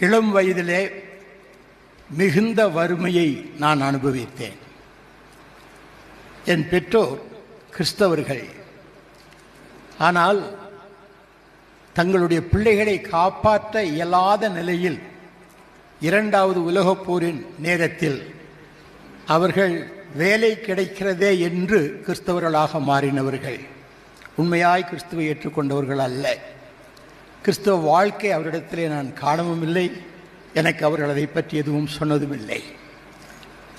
இளம் வயதிலே மிகுந்த வறுமையை நான் அனுபவித்தேன். என் பெற்றோர் கிறிஸ்தவர்கள். ஆனால் தங்களுடைய பிள்ளைகளை காப்பாற்ற இயலாத நிலையில் இரண்டாவது உலகப் போரின் நேரத்தில் அவர்கள் வேலை கிடைக்கிறதே என்று கிறிஸ்தவர்களாக மாறினவர்கள். உண்மையாய் கிறிஸ்துவை ஏற்றுக்கொண்டவர்கள் அல்ல. கிறிஸ்தவ வாழ்க்கை அவரிடத்திலே நான் காணவும் இல்லை. எனக்கு அவர்கள் அதை பற்றி எதுவும் சொன்னதும் இல்லை.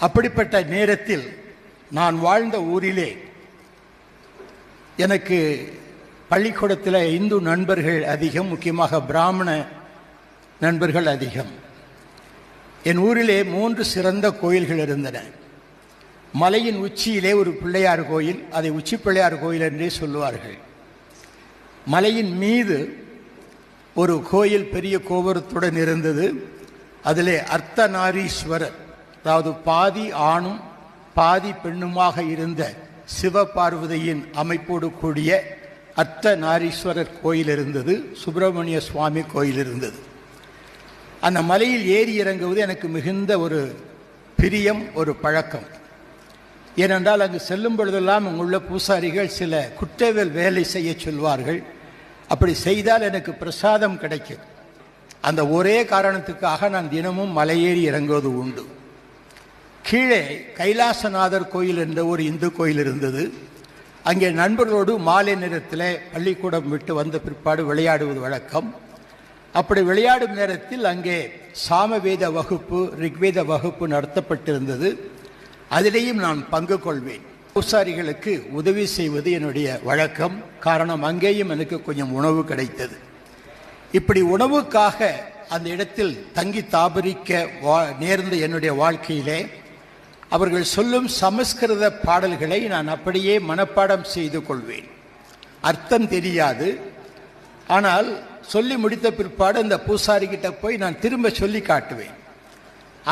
அப்படிப்பட்ட நேரத்தில் நான் வாழ்ந்த ஊரிலே எனக்கு பள்ளிக்கூடத்தில் இந்து நண்பர்கள் அதிகம், முக்கியமாக பிராமண நண்பர்கள் அதிகம். என் ஊரிலே 3 சிறந்த கோயில்கள் இருந்தன. மலையின் உச்சியிலே ஒரு பிள்ளையார் கோயில், அதை உச்சி பிள்ளையார் கோயில் என்றே சொல்லுவார்கள். மலையின் மீது ஒரு கோயில் பெரிய கோபுரத்துடன் இருந்தது. அதிலே அர்த்தநாரீஸ்வரர், அதாவது பாதி ஆணும் பாதி பெண்ணுமாக இருந்த சிவபார்வதியின் அமைப்போடு கூடிய அர்த்தநாரீஸ்வரர் கோயில் இருந்தது. சுப்பிரமணிய சுவாமி கோயில் இருந்தது. அந்த மலையில் ஏறி இறங்குவது எனக்கு மிகுந்த ஒரு பிரியம், ஒரு பழக்கம். ஏனென்றால் அங்கு செல்லும் பொழுதெல்லாம் அங்குள்ள பூசாரிகள் சில குற்றவியல் வேலை செய்ய சொல்வார்கள். அப்படி செய்தால் எனக்கு பிரசாதம் கிடைக்கும். அந்த ஒரே காரணத்துக்காக நான் தினமும் மலையேறி இறங்குவது உண்டு. கீழே கைலாசநாதர் கோயில் என்ற ஒரு இந்து கோயில் இருந்தது. அங்கே நண்பர்களோடு மாலை நேரத்தில் பள்ளிக்கூடம் விட்டு வந்த பிற்பாடு விளையாடுவது வழக்கம். அப்படி விளையாடும் நேரத்தில் அங்கே சாமவேத வகுப்பு, ரிக்வேத வகுப்பு நடத்தப்பட்டிருந்தது. அதிலேயும் நான் பங்கு கொள்வேன். பூசாரிகளுக்கு உதவி செய்வது என்னுடைய வழக்கம். காரணம், அங்கேயும் எனக்கு கொஞ்சம் உணவு கிடைத்தது. இப்படி உணவுக்காக அந்த இடத்தில் தங்கி தாபரிக்க நேர்ந்த என்னுடைய வாழ்க்கையிலே அவர்கள் சொல்லும் சமஸ்கிருத பாடல்களை நான் அப்படியே மனப்பாடம் செய்து கொள்வேன். அர்த்தம் தெரியாது. ஆனால் சொல்லி முடித்த பிற்பாடு அந்த பூசாரிகிட்ட போய் நான் திரும்ப சொல்லி காட்டுவேன்.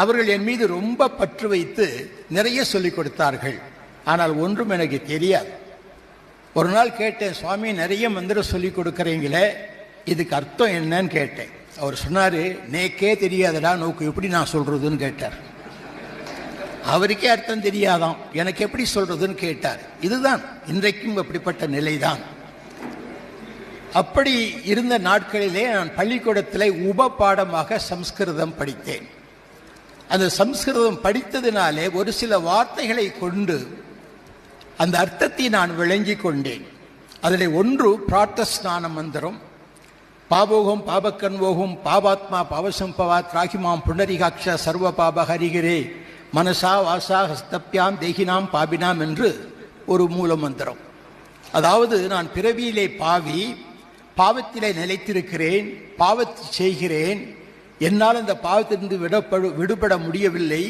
அவர்கள் என் மீது ரொம்ப பற்று வைத்து நிறைய சொல்லிக் கொடுத்தார்கள். ஆனால் ஒன்றும் எனக்கு தெரியாது. ஒரு நாள் கேட்டேன், சுவாமி நிறைய மந்திரம் சொல்லிக் கொடுக்குறீங்களே, இதுக்கு அர்த்தம் என்னன்னு கேட்டேன். அவர் சொன்னார், நேக்கே தெரியாதடா, நோக்கு எப்படி நான் சொல்றதுன்னு கேட்டார். அவருக்கே அர்த்தம் தெரியாதாம், எனக்கு எப்படி சொல்றதுன்னு கேட்டார். இதுதான் இன்றைக்கும் அப்படிப்பட்ட நிலைதான். அப்படி இருந்த நாட்களிலே நான் பள்ளிக்கூடத்தில் உப பாடமாக சம்ஸ்கிருதம் படித்தேன். அந்த சம்ஸ்கிருதம் படித்ததினாலே ஒரு சில வார்த்தைகளை கொண்டு அந்த அர்த்தத்தை நான் விளங்கி கொண்டேன். அதில் ஒன்று பிரார்த்தஸ்நான மந்திரம். பாபோகம் பாபக்கன்வோகம் பாபாத்மா பாவசம்பவாத் ராகிமாம் புண்டரிகாட்ச சர்வ பாப ஹரிகிரே மனசா வாசா ஹஸ்தப்யாம் தேகினாம் பாபினாம் என்று ஒரு மூல மந்திரம். அதாவது நான் பிறவியிலே பாவி, பாவத்திலே நிலைத்திருக்கிறேன், பாவத்தை செய்கிறேன், என்னால் அந்த பாவத்திலிருந்து விடுபட முடியவில்லை.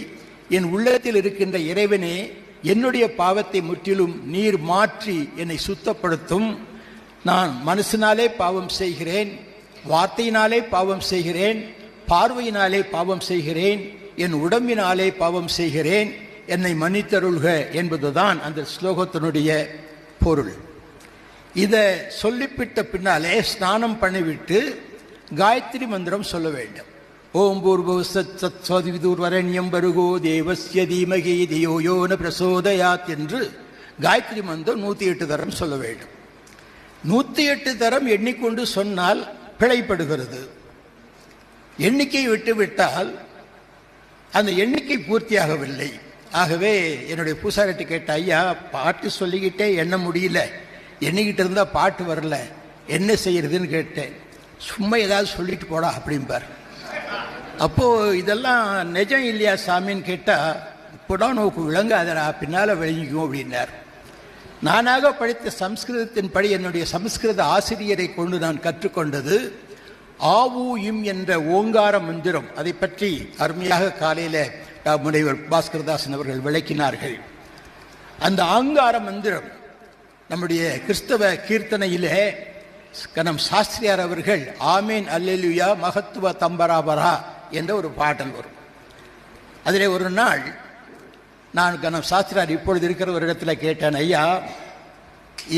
என் உள்ளத்தில் இருக்கின்ற இறைவனே, என்னுடைய பாவத்தை முற்றிலும் நீர் மாற்றி என்னை சுத்தப்படுத்தும். நான் மனசினாலே பாவம் செய்கிறேன், வார்த்தையினாலே பாவம் செய்கிறேன், பார்வையினாலே பாவம் செய்கிறேன், என் உடம்பினாலே பாவம் செய்கிறேன், என்னை மன்னித்தருள்க என்பதுதான் அந்த ஸ்லோகத்தினுடைய பொருள். இதை சொல்லிவிட்ட பின்னாலே ஸ்நானம் பண்ணிவிட்டு காயத்ரி மந்திரம் சொல்ல வேண்டும். ஓம் பூர்வசத்சத்விதுர்வரண்யம் பருகோ தேவஸ்ய தீமகி தியோ ந பிரசோதயாத் என்று காயத்ரி மந்திரம் 108 தரம் சொல்ல வேண்டும். 108 தரம் எண்ணிக்கொண்டு சொன்னால் பிழைப்படுகிறது. எண்ணிக்கை விட்டுவிட்டால் அந்த எண்ணிக்கை பூர்த்தியாகவில்லை. ஆகவே என்னுடைய பூசாரிட்டு கேட்ட, ஐயா பாட்டு சொல்லிக்கிட்டே எண்ண முடியல, எண்ணிக்கிட்டு இருந்தால் பாட்டு வரல, என்ன செய்யறதுன்னு கேட்டேன். சும்மா ஏதாவது சொல்லிட்டு போடா அப்படிம்பார். அப்போது இதெல்லாம் நிஜம் இல்லையா சாமின்னு கேட்டால், இப்போடா நோக்கு விளங்காதரா, பின்னால் விளங்கிக்கும் அப்படின்னார். நானாக படித்த சம்ஸ்கிருதத்தின் படி என்னுடைய சம்ஸ்கிருத ஆசிரியரை கொண்டு நான் கற்றுக்கொண்டது ஆவு இம் என்ற ஓங்கார மந்திரம். அதை பற்றி அருமையாக காலையில் முனைவர் பாஸ்கரதாசன் அவர்கள் விளக்கினார்கள். அந்த ஆங்கார மந்திரம் நம்முடைய கிறிஸ்தவ கீர்த்தனையிலே கனம் சாஸ்திரியார் அவர்கள் ஆமேன் அல்லேலுயா மகத்துவ தம்பராபரா என்ற ஒரு பாடல் வரும். அதிலே ஒரு நாள் நான் கனம் சாஸ்திரியார் இப்பொழுது இருக்கிற ஒரு இடத்துல கேட்டேன், ஐயா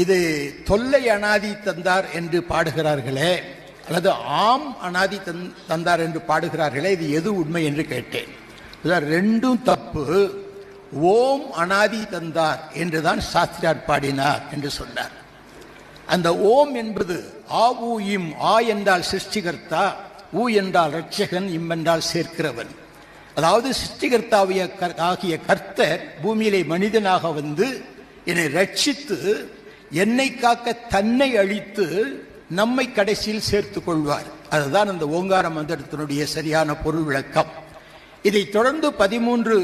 இது தொல்லை அனாதி தந்தார் என்று பாடுகிறார்களே, அல்லது ஆம் அனாதி தந்தார் என்று பாடுகிறார்களே, இது எது உண்மை என்று கேட்டேன். ரெண்டும் தப்பு. ஓம் அனாதி தந்தார் என்றுதான் சாஸ்திரியார் பாடினார் என்று சொன்னார். அந்த ஓம் என்பது ஆ ஊ இம். ஆ என்றால் சிருஷ்டிகர்த்தா, ஊ என்றால் ரட்சகன், இம் என்றால் சேர்க்கிறவன். அதாவது சிருஷ்டிகர்த்தாகிய கர்த்தர் பூமியிலே மனிதனாக வந்து என்னை ரட்சித்து என்னை காக்க தன்னை அழித்து நம்மை கடைசியில் சேர்த்துக் கொள்வார். அதுதான் அந்த ஓங்கார மந்திரத்தினுடைய சரியான பொருள் விளக்கம். இதை தொடர்ந்து 13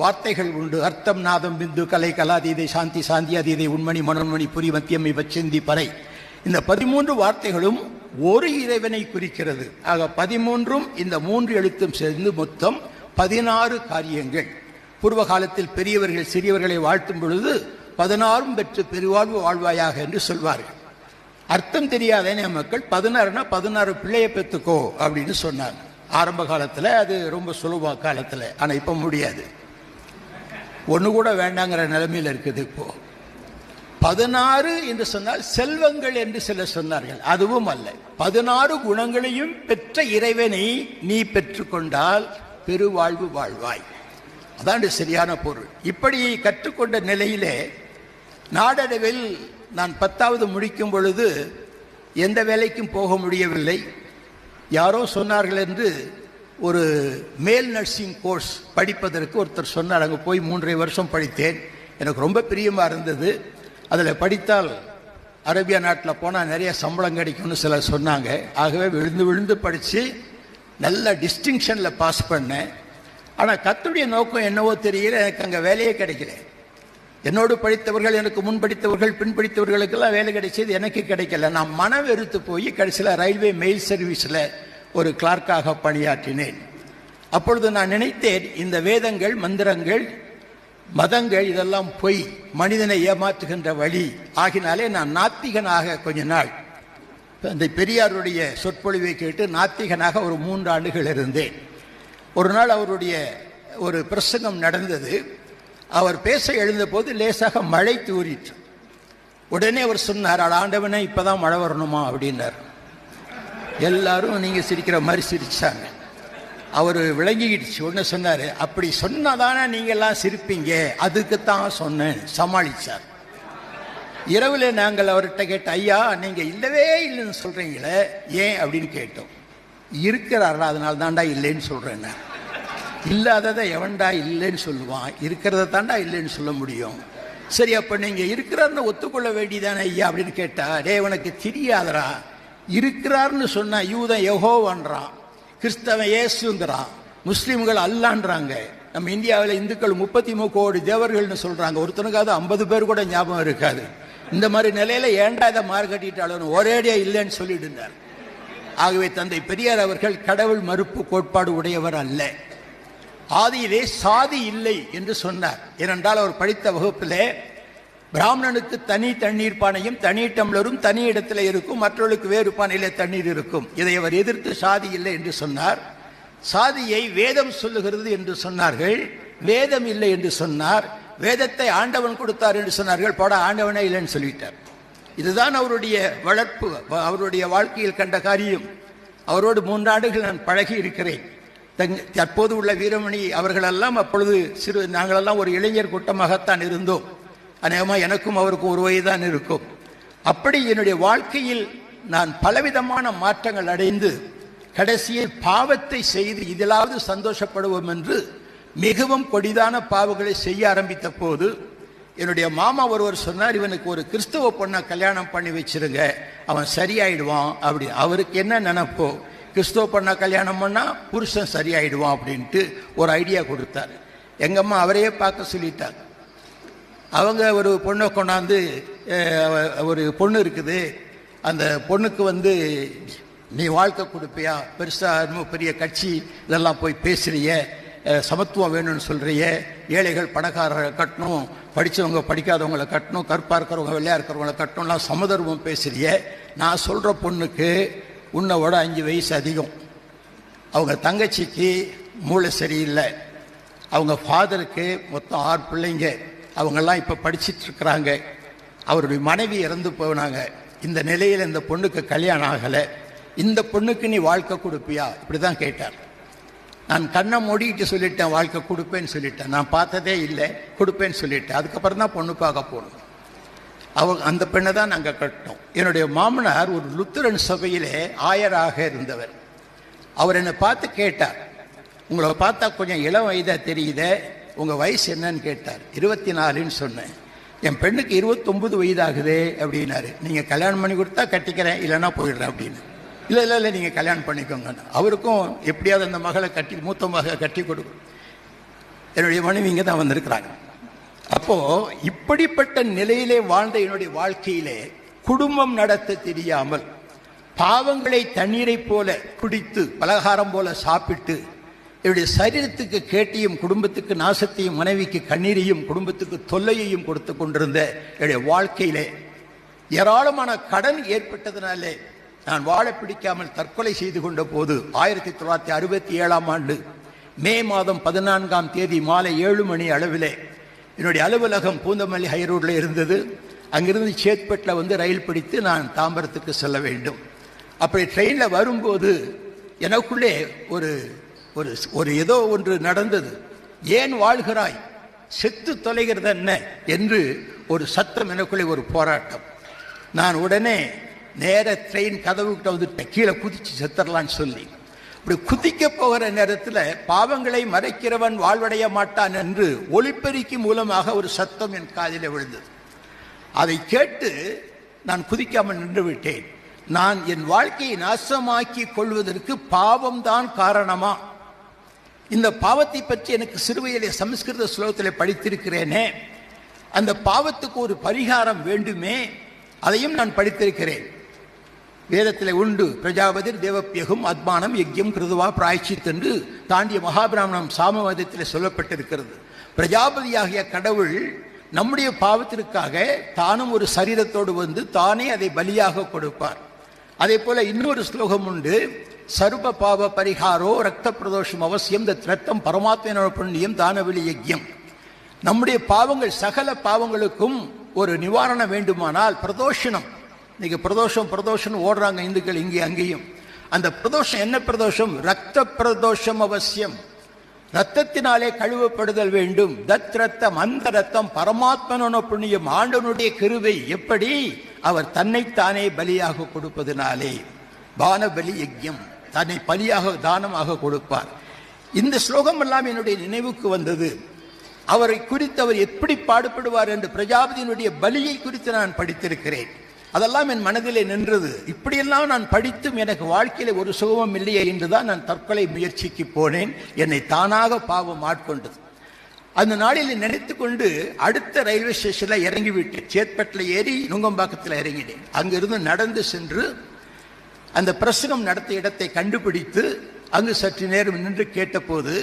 வார்த்தைகள் உண்டு. அர்த்தம், நாதம், பிந்து, கலை, கலாதீதை, சாந்தி, சாந்தி அதீதை, உண்மணி, மனோன்மணி, புரி, மத்தியம், விபச்சிந்தி, பறை. இந்த 13 வார்த்தைகளும் ஒரு இறைவனை குறிக்கிறது. ஆக 13ம் இந்த 3 எழுத்தும் சேர்ந்து மொத்தம் 16 காரியங்கள். பூர்வ காலத்தில் பெரியவர்கள் சிறியவர்களை வாழ்த்தும் பொழுது 16ம் பெற்று பெருவாழ்வு வாழ்வாயாக என்று சொல்வார்கள். அர்த்தம் தெரியாத மக்கள் 16னா 16 பிள்ளையை பெற்றுக்கோ அப்படின்னு சொன்னாங்க ஆரம்ப காலத்தில். அது ரொம்ப சுலப காலத்தில். ஆனால் இப்போ முடியாது, ஒன்று கூட வேண்டாங்கிற நிலைமையில் இருக்குது. இப்போ 16 என்று சொன்னால் செல்வங்கள் என்று சிலர் சொன்னார்கள். அதுவும் அல்ல. 16 குணங்களையும் பெற்ற இறைவனை நீ பெற்றுக்கொண்டால் பெருவாழ்வு வாழ்வாய். அதான் சரியான பொருள். இப்படி கற்றுக்கொண்ட நிலையிலே நாடளவில் நான் 10வது முடிக்கும் பொழுது எந்த வேலைக்கும் போக முடியவில்லை. யாரோ சொன்னார்கள் என்று ஒரு மேல் நர்சிங் கோர்ஸ் படிப்பதற்கு ஒருத்தர் சொன்னார். அங்கே போய் 3.5 வருஷம் படித்தேன். எனக்கு ரொம்ப பிரியமாக இருந்தது. அதில் படித்தால் அரேபியா நாட்டில் போனால் நிறைய சம்பளம் கிடைக்கும்னு சிலர் சொன்னாங்க. ஆகவே விழுந்து விழுந்து படித்து நல்ல டிஸ்டிங்ஷனில் பாஸ் பண்ணேன். ஆனால் கர்த்தருடைய நோக்கம் என்னவோ தெரியல, எனக்கு அங்கே வேலையே கிடைக்கல. என்னோடு படித்தவர்கள், எனக்கு முன் படித்தவர்கள், பின் படித்தவர்களுக்கெல்லாம் வேலை கிடைச்சது, எனக்கு கிடைக்கல. நான் மனம் வெறுத்து போய் கடைசியில் ரயில்வே மெயில் சர்வீஸில் ஒரு கிளார்க்காக பணியாற்றினேன். அப்பொழுது நான் நினைத்தேன், இந்த வேதங்கள், மந்திரங்கள், மதங்கள் இதெல்லாம் பொய், மனிதனை ஏமாற்றுகின்ற வழி ஆகினாலே நான் நாத்திகனாக கொஞ்ச நாள் அந்த பெரியாருடைய சொற்பொழிவை கேட்டு நாத்திகனாக ஒரு 3 ஆண்டுகள் இருந்தேன். ஒரு நாள் அவருடைய ஒரு பிரசங்கம் நடந்தது. அவர் பேச எழுந்தபோது லேசாக மழை தூறிற்று. உடனே அவர் சொன்னார், ஆண்டவனே இப்பதான் மழை வரணுமா அப்படின்னார். எல்லாரும் நீங்க சிரிக்கிற மாதிரி சிரிச்சாங்க. அவர் விளங்கிக்கிடுச்சு. உடனே சொன்னார், அப்படி சொன்னாதானே நீங்க எல்லாம் சிரிப்பீங்க, அதுக்குத்தான் சொன்னேன், சமாளிச்சார். இரவுல நாங்கள் அவர்கிட்ட கேட்ட, ஐயா நீங்க இல்லவே இல்லைன்னு சொல்றீங்களே ஏன் அப்படின்னு கேட்டோம். இருக்கிறாரா, அதனால தாண்டா இல்லைன்னு சொல்றேன். இல்லாததை எவன்டா இல்லைன்னு சொல்லுவான், இருக்கிறத தாண்டா இல்லைன்னு சொல்ல முடியும். சரி, அப்ப நீங்க இருக்கிறாருன்னு ஒத்துக்கொள்ள வேண்டியதானே ஐயா அப்படின்னு கேட்டா, டே உனக்கு தெரியாதரா, இருக்கிறார்னு சொன்னா யூதன் யெகோவான்றான், கிறிஸ்தவன் இயேசுங்கிறான், முஸ்லீம்கள் அல்லான்றாங்க. நம்ம இந்தியாவில் இந்துக்கள் 33 கோடி தேவர்கள்னு சொல்றாங்க. ஒருத்தனுக்காவது 50 பேர் கூட ஞாபகம் இருக்காது. இந்த மாதிரி நிலையில ஏண்டா இதை மார்கட்டிட்டாலும் ஒரேடியா இல்லைன்னு சொல்லிட்டு இருந்தார். ஆகவே தந்தை பெரியார் அவர்கள் கடவுள் மறுப்பு கோட்பாடு உடையவர் அல்ல. ஆதியிலே சாதி இல்லை என்று சொன்னார். ஏனென்றால் அவர் படித்த வகுப்பிலே பிராமணனுக்கு தனி தண்ணீர் பானையும் தனி டம்ளரும் தனி இடத்துல இருக்கும், மற்றவர்களுக்கு வேறு பானையிலே தண்ணீர் இருக்கும். இதை அவர் எதிர்த்து சாதி இல்லை என்று சொன்னார். சாதியை வேதம் சொல்லுகிறது என்று சொன்னார்கள், வேதம் இல்லை என்று சொன்னார். வேதத்தை ஆண்டவன் கொடுத்தார் என்று சொன்னார்கள், போட ஆண்டவனே இல்லைன்னு சொல்லிட்டார். இதுதான் அவருடைய வளர்ப்பு, அவருடைய வாழ்க்கையில் கண்ட காரியம். அவரோடு 3 ஆண்டுகள் நான் பழகி இருக்கிறேன். தற்போது உள்ள வீரமணி அவர்களெல்லாம் அப்பொழுது நாங்களெல்லாம் ஒரு இளைஞர் கூட்டமாகத்தான் இருந்தோம். அநேகமாக எனக்கும் அவருக்கும் ஒரு வயதுதான் இருக்கும். அப்படி என்னுடைய வாழ்க்கையில் நான் பலவிதமான மாற்றங்கள் அடைந்து கடைசியில் பாவத்தை செய்து இதிலாவது சந்தோஷப்படுவோம் என்று மிகவும் கொடிதான பாவங்களை செய்ய ஆரம்பித்த போது என்னுடைய மாமா ஒருவர் சொன்னார், இவனுக்கு ஒரு கிறிஸ்தவ பொண்ணை கல்யாணம் பண்ணி வச்சிருங்க, அவன் சரியாயிடுவான். அப்படி அவருக்கு என்ன நினைப்போ, கிறிஸ்தவ பொண்ணை கல்யாணம் பண்ணா புருஷன் சரியாயிடுவான் அப்படின்ட்டு ஒரு ஐடியா கொடுத்தாரு. எங்க அம்மா அவரையே பார்க்க சொல்லிட்டாங்க. அவங்க ஒரு பொண்ணை கொண்டாந்து, ஒரு பொண்ணு இருக்குது, அந்த பொண்ணுக்கு நீ வாழ்க்கை கொடுப்பியா, பெருசா பெரிய கட்சி இதெல்லாம் போய் பேசுறிய, சமத்துவம் வேணும்னு சொல்றிய, ஏழைகள் பணக்காரரை கட்டணும், படித்தவங்க படிக்காதவங்களை கட்டணும், கருப்பாக இருக்கிறவங்க வெள்ளையா இருக்கிறவங்களை கட்டணும்லாம் சமதர்மம் பேசுறிய. நான் சொல்ற பொண்ணுக்கு உன்னையோட 5 வயசு அதிகம், அவங்க தங்கச்சிக்கு மூளை சரியில்லை, அவங்க ஃபாதருக்கு மொத்தம் 6 பிள்ளைங்க, அவங்கெல்லாம் இப்போ படிச்சுட்டு இருக்கிறாங்க, அவருடைய மனைவி இறந்து போனாங்க. இந்த நிலையில் இந்த பொண்ணுக்கு கல்யாணம் ஆகலை. இந்த பொண்ணுக்கு நீ வாழ்க்கை கொடுப்பியா? இப்படிதான் கேட்டார். நான் கண்ணை மூடிட்டு சொல்லிட்டேன், வாழ்க்கை கொடுப்பேன்னு சொல்லிட்டேன். நான் பார்த்ததே இல்லை, கொடுப்பேன்னு சொல்லிட்டேன். அதுக்கப்புறம் தான் பொண்ணு பார்க்க போகணும். அந்த பெண்ணை தான் நாங்கள் கட்டினோம். என்னுடைய மாமனார் ஒரு லுத்தரன் சபையிலே ஆயராக இருந்தவர். அவர் என்னை பார்த்து கேட்டார், உங்களை பார்த்தா கொஞ்சம் இளம் வயதாக தெரியுதே, உங்கள் வயசு என்னன்னு கேட்டார். 24ன்னு சொன்னேன். என் பெண்ணுக்கு 29 வயதாகுதே அப்படின்னாரு. நீங்கள் கல்யாணம் பண்ணி கொடுத்தா கட்டிக்கிறேன், இல்லைன்னா போயிடுறேன் அப்படின்னு. இல்லை இல்லை இல்லை, நீங்கள் கல்யாணம் பண்ணிக்கோங்க. அவருக்கும் எப்படியாவது அந்த மகளை மூத்த மகளை கட்டி கொடுக்கும். என்னுடைய மனைவி இங்கே தான் வந்திருக்கிறாங்க. அப்போ இப்படிப்பட்ட நிலையிலே வாழ்ந்த என்னுடைய வாழ்க்கையிலே குடும்பம் நடத்த தெரியாமல் பாவங்களை தண்ணீரை போல குடித்து பலகாரம் போல சாப்பிட்டு என்னுடைய சரீரத்துக்கு கேட்டியும் குடும்பத்துக்கு நாசத்தையும் மனைவிக்கு கண்ணீரையும் குடும்பத்துக்கு தொல்லையையும் கொடுத்து கொண்டிருந்த என்னுடைய வாழ்க்கையிலே ஏராளமான கடன் ஏற்பட்டதினாலே நான் வாழ பிடிக்காமல் தற்கொலை செய்து கொண்ட போது 1967ஆம் ஆண்டு மே மாதம் 14ஆம் தேதி மாலை 7 மணி அளவிலே என்னுடைய அலுவலகம் பூந்தமல்லி ஹைரோடில் இருந்தது. அங்கிருந்து சேத்பட்டில் வந்து ரயில் பிடித்து நான் தாம்பரத்துக்கு செல்ல வேண்டும். அப்படி ட்ரெயினில் வரும்போது எனக்குள்ளே ஒரு ஒரு ஒரு ஏதோ ஒன்று நடந்தது. ஏன் வாழ்கிறாய், செத்து தொலைகிறது என்ன என்று ஒரு சத்தம், எனக்குள்ளே ஒரு போராட்டம். நான் உடனே நேர ட்ரெயின் கதவுக்கிட்ட வந்துட்டேன், கீழே குதிச்சு செத்துடலான்னு சொல்லி. இப்படி குதிக்க போகிற நேரத்தில் பாவங்களை மறைக்கிறவன் வாழ்வடைய மாட்டான் என்று ஒலிபெருக்கி மூலமாக ஒரு சத்தம் என் காதில் விழுந்தது. அதை கேட்டு நான் குதிக்காமல் நின்று விட்டேன். நான் என் வாழ்க்கையை நாசமாக்கி கொள்வதற்கு பாவம்தான் காரணமா? இந்த பாவத்தை பற்றி எனக்கு சிறுவையிலே சமஸ்கிருத ஸ்லோகத்தில் படித்திருக்கிறேனே, அந்த பாவத்துக்கு ஒரு பரிகாரம் வேண்டுமே, அதையும் நான் படித்திருக்கிறேன். வேதத்தில் உண்டு, பிரஜாபதிர் தேவப்பியகும் அத்மானம் யஜ்யம் கிருதுவா பிராய்ச்சித் என்று தாண்டிய மகாபிராமணம் சாமவேதத்தில் சொல்லப்பட்டிருக்கிறது. பிரஜாபதியாகிய கடவுள் நம்முடைய பாவத்திற்காக தானும் ஒரு சரீரத்தோடு வந்து தானே அதை பலியாக கொடுப்பார். அதே போல இன்னொரு ஸ்லோகம் உண்டு, சர்வ பாவ பரிகாரோ ரத்த பிரதோஷம் அவசியம் ரத்தம் பரமாத்ம புண்ணியம் தானவெளி யஜ்யம். நம்முடைய பாவங்கள் சகல பாவங்களுக்கும் ஒரு நிவாரணம் வேண்டுமானால் பிரதோஷனம், இன்னைக்கு பிரதோஷம் ஓடுறாங்க இந்துக்கள் இங்கே அங்கேயும். அந்த பிரதோஷம் என்ன பிரதோஷம்? ரத்த பிரதோஷம் அவசியம். ரத்தத்தினாலே கழுவப்படுதல் வேண்டும். தத் ரத்தம், அந்த ரத்தம் பரமாத்மனோட புண்ணியம், ஆண்டவனுடைய கிருபை. எப்படி? அவர் தன்னைத்தானே பலியாக கொடுப்பதனாலே. பானபலி யஜ்யம், தன்னை பலியாக தானமாக கொடுப்பார். இந்த ஸ்லோகம் எல்லாம் என்னுடைய நினைவுக்கு வந்தது. அவரை குறித்து அவர் எப்படி பாடுபடுவார் என்று பிரஜாபதியினுடைய பலியை குறித்து நான் படித்திருக்கிறேன். அதெல்லாம் என் மனதிலே நின்றது. இப்படியெல்லாம் நான் படித்தும் எனக்கு வாழ்க்கையில ஒரு சுகமும் இல்லையே என்றுதான் நான் தற்கொலை முயற்சிக்கு போனேன். என்னை தானாக பாவம் ஆட்கொண்டது. அந்த நாளில் நினைத்து கொண்டு அடுத்த ரயில்வே ஸ்டேஷன்ல இறங்கிவிட்டேன். சேத்பட்டில் ஏறி நுங்கம்பாக்கத்தில் இறங்கினேன். அங்கிருந்து நடந்து சென்று அந்த பிரசங்கம் நடத்திய இடத்தை கண்டுபிடித்து அங்கு சற்று நேரம் நின்று கேட்டபோது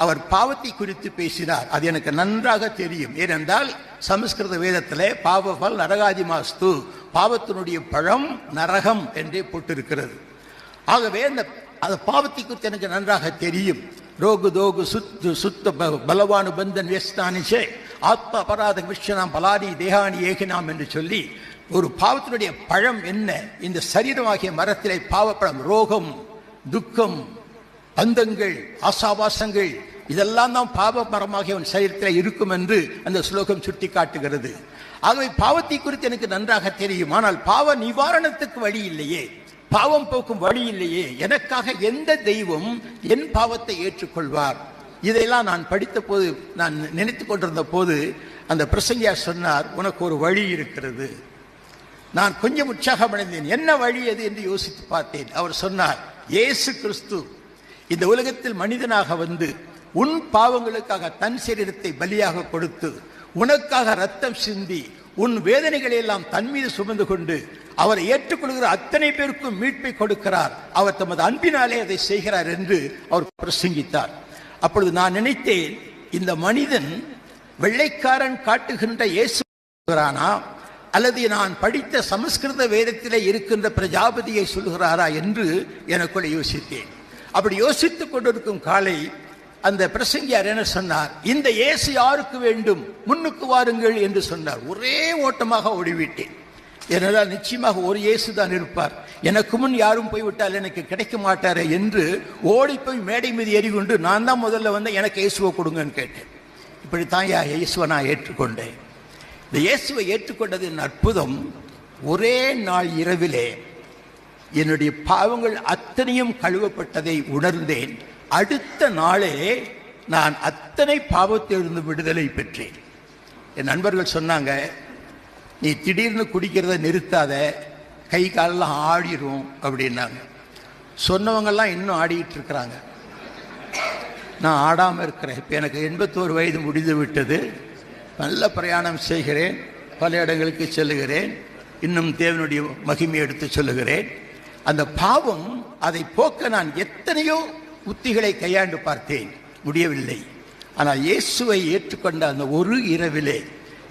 அவர் பாவத்தை குறித்து பேசினார். அது எனக்கு நன்றாக தெரியும். ஏனென்றால் சமஸ்கிருத வேதத்திலே பாவபல் நரகாதி மாஸ்து, பாவத்தினுடைய பழம் நரகம் என்றே போட்டிருக்கிறது. ஆகவே அந்த பாவத்தை குறித்து எனக்கு நன்றாக தெரியும். ரோகு தோகு சுத்த பலவானு பந்தன் வேஸ்தானிச்சே ஆத்ம அபராத விஷ்ணாம் பலானி தேகானி ஏகினாம் என்று சொல்லி ஒரு பாவத்தினுடைய பழம் என்ன? இந்த சரீரமாகிய மரத்திலே பாவப்பழம், ரோகம், துக்கம், பந்தங்கள், ஆசாபாசங்கள், இதெல்லாம் தான் பாவ மரமாகிய அவன் சரீரத்தில் இருக்கும் என்று அந்த ஸ்லோகம் சுட்டி காட்டுகிறது. ஆகவே பாவத்தை குறித்து எனக்கு நன்றாக தெரியும். ஆனால் பாவ நிவாரணத்துக்கு வழி இல்லையே, பாவம் போக்கும் வழி இல்லையே. எனக்காக எந்த தெய்வம் என் பாவத்தை ஏற்றுக்கொள்வார்? இதையெல்லாம் நான் படித்த போது, நான் நினைத்து கொண்டிருந்த போது அந்த பிரசங்கியார் சொன்னார், உனக்கு ஒரு வழி இருக்கிறது. நான் கொஞ்சம் உற்சாகமடைந்தேன். என்ன வழி அது என்று யோசித்து பார்த்தேன். அவர் சொன்னார், இயேசு கிறிஸ்து இந்த உலகத்தில் மனிதனாக வந்து உன் பாவங்களுக்காக தன் சரீரத்தை பலியாக கொடுத்து உனக்காக ரத்தம் சிந்தி உன் வேதனைகளை எல்லாம் தன் மீது சுமந்து கொண்டு அவரை ஏற்றுக்கொள்கிற அத்தனை பேருக்கும் மீட்பை கொடுக்கிறார். அவர் தமது அன்பினாலே அதை செய்கிறார் என்று அவர் பிரசங்கித்தார். அப்பொழுது நான் நினைத்தேன், இந்த மனிதன் வெள்ளைக்காரன் காட்டுகின்ற இயேசுரானா அல்லது நான் படித்த சமஸ்கிருத வேதத்திலே இருக்கின்ற பிரஜாபதியை சொல்கிறாரா என்று எனக்குள்ள யோசித்தேன். அப்படி யோசித்துக் கொண்டிருக்கும் காலை அந்த பிரசங்கியார் என்ன சொன்னார், இந்த இயேசு யாருக்கு வேண்டும், முன்னுக்கு வாருங்கள் என்று சொன்னார். ஒரே ஓட்டமாக ஓடிவிட்டேன். ஏனென்றால் நிச்சயமாக ஒரு இயேசு தான் இருப்பார், எனக்கு முன் யாரும் போய்விட்டால் எனக்கு கிடைக்க மாட்டாரே என்று ஓடி போய் மேடை மீது ஏறிக்கொண்டு நான் தான் முதல்ல வந்து எனக்கு இயேசுவை கொடுங்கன்னு கேட்டேன். இப்படித்தான் இயேசுவை நான் ஏற்றுக்கொண்டேன். இந்த இயேசுவை ஏற்றுக்கொண்டதின் அற்புதம், ஒரே நாள் இரவிலே என்னுடைய பாவங்கள் அத்தனையும் கழுவப்பட்டதை உணர்ந்தேன். அடுத்த நாளே நான் அத்தனை பாவத்திலிருந்து விடுதலை பெற்றேன். என் நண்பர்கள் சொன்னாங்க, நீ திடீர்னு குடிக்கிறத நிறுத்தாத, கை காலெல்லாம் ஆடிரும் அப்படின்னாங்க. சொன்னவங்கெல்லாம் இன்னும் ஆடிக்கிட்டு இருக்கிறாங்க, நான் ஆடாமல் இருக்கிறேன். இப்போ எனக்கு 81 வயது முடிந்து விட்டது. நல்ல பிரயாணம் செய்கிறேன், பல இடங்களுக்கு செல்லுகிறேன், இன்னும் தேவனுடைய மகிமையை எடுத்து சொல்லுகிறேன். அந்த பாவம், அதை போக்க நான் எத்தனையோ உத்திகளை கையாண்டு பார்த்தேன், முடியவில்லை. ஆனால் இயேசுவை ஏற்றுக்கொண்ட அந்த ஒரு இரவிலே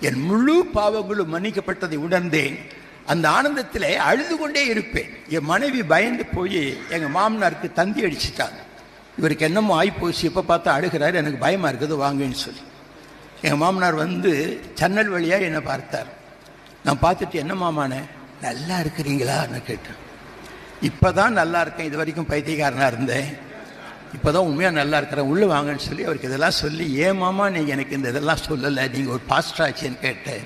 என் முழு பாவங்களும் மன்னிக்கப்பட்டதை உணர்ந்தேன். அந்த ஆனந்தத்திலே அழுது கொண்டே இருப்பேன். என் மனைவி பயந்து போய் எங்கள் மாமனாருக்கு தந்தி அடிச்சுட்டாங்க. இவருக்கு என்னமோ ஆகிப்போச்சு, எப்போ பார்த்தா அழுகிறாரு, எனக்கு பயமாக இருக்குது வாங்கன்னு சொல்லி. எங்கள் மாமனார் வந்து ஜன்னல் வழியாக என்னை பார்த்தார். நான் பார்த்துட்டு, என்ன மாமானே நல்லா இருக்கிறீங்களான்னு கேட்டேன். இப்போ தான் நல்லா இருக்கேன், இது வரைக்கும் பைத்தியக்காரனாக இருந்தேன், இப்போ தான் உண்மையாக நல்லா இருக்கிறேன், உள்ளே வாங்கன்னு சொல்லி அவருக்கு இதெல்லாம் சொல்லி, ஏன் மாமா நீங்கள் எனக்கு இந்த இதெல்லாம் சொல்லலை, நீங்கள் ஒரு பாஸ்டர் ஆச்சேன்னு கேட்டேன்.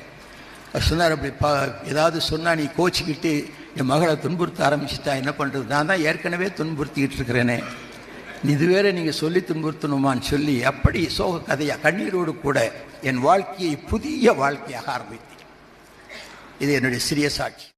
அவர் சொன்னார், அப்படி ஏதாவது சொன்னால் நீ கோச்சிக்கிட்டு என் மகளை துன்புறுத்த ஆரம்பிச்சிட்டா என்ன பண்ணுறது, நான் தான் ஏற்கனவே துன்புறுத்திக்கிட்டு இருக்கிறேனே, இது வேற நீங்கள் சொல்லி துன்புறுத்தணுமான்னு சொல்லி அப்படி சோக கதையாக கண்ணீரோடு கூட என் வாழ்க்கையை புதிய வாழ்க்கையாக ஆரம்பித்தேன். இது என்னுடைய சிறிய சாட்சி.